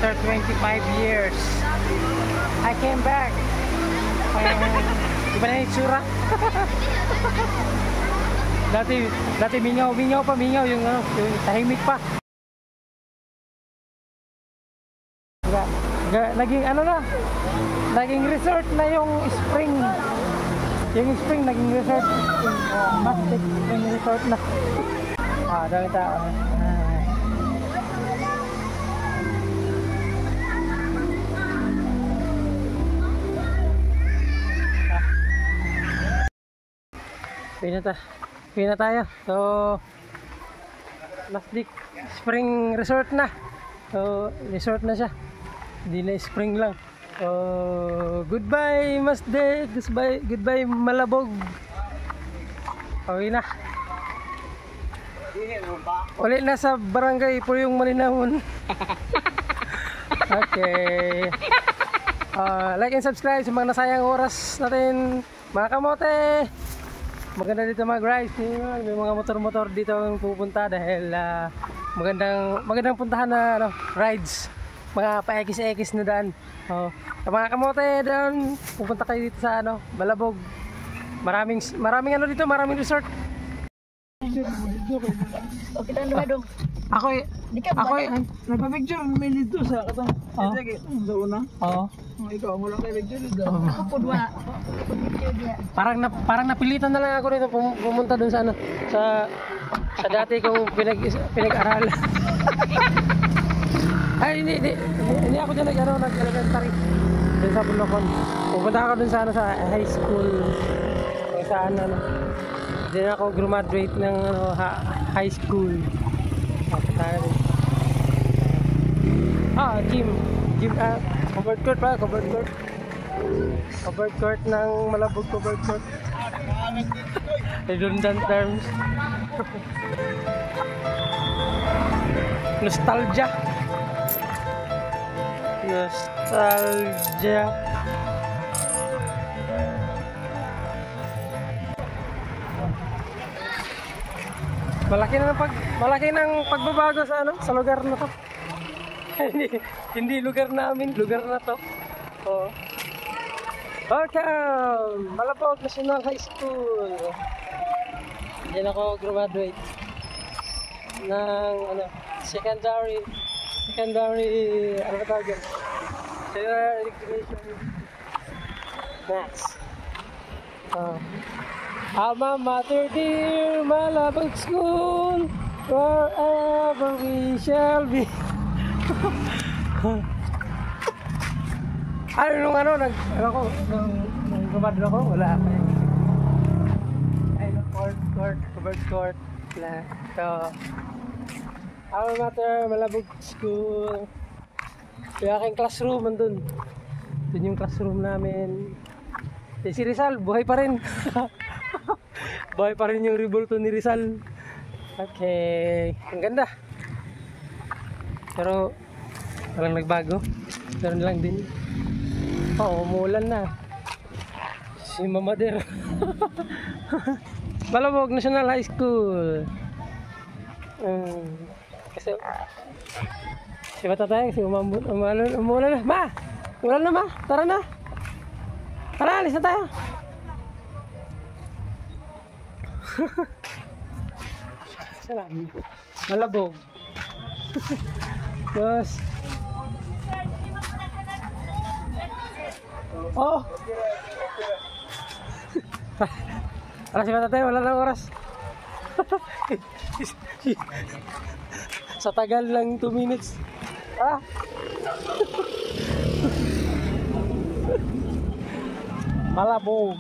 After 25 years, I came back. Iba na yung itsura. dati mingaw yung ano, yung tahimik pa. Naging ano na, naging resort na yung spring. Yung spring naging resort. Mastic spring resort na. Dami tao. Uwi na tayo. So, Mastic Spring Resort na. So, resort na siya. Hindi na spring lang. So, goodbye Mastic. Goodbye Malabog. Uwi na. Ulit na sa barangay Puyong Malinamon. Okay. Like and subscribe sa mga nasayang oras natin, mga kamote. Maganda dito mag-ride. May mga motor-motor dito ang pupunta dahil magandang puntahan na ano, rides. Mga pa-ekis-ekis na daan. Sa mga kamote doon, pupunta kayo dito sa ano, Malabog. Maraming ano dito, maraming resort. Okay lang naman dong. Ako nagpa-picture may dito sa katong sa una. Oo. Ikaw mo lang kay picture dito. Ako po dua. Parang napilitan na lang ako dito pumunta dun sa ano, sa dati kong pinag-aral. Ay hindi ako diyan nag-elementary. Dun sa Bulacan. Pupunta ako dun sa ano, sa high school. Kung saan ano. Diyan ako graduate ng high school. Gym. Covered court pa, covered court ng Malabog, covered court. Redundant terms. Nostalgia. Malaki ng pagbabago sa ano, sa lugar na to. hindi lugar namin, lugar na to. Welcome! Malabog National High School. Diyan ako graduate ng ano, secondary ano ba tawag yan? Secondary education. Next. Alma Mater dear, Malabog School, wherever we shall be. Nung gumado ako, wala ako. Covered court. So, Alma Mater, Malabog School. Yung aking classroom andun. Dun yung classroom namin. Si Rizal, buhay pa rin. Buhay pa rin yung revolto ni Rizal. Okay, ang ganda. Pero walang nagbago. Meron lang din. Umuulan na. Si Mamader. Malabog National High School. Kasi si bata tayo, kasi umuulan na. Ma! Umuulan na ma! Tara na! Tara, alis na tayo! Salam. Malabog. Yes. Alas ba tayo? Wala lang oras. Sa tagal lang 2 minutes. Malabog.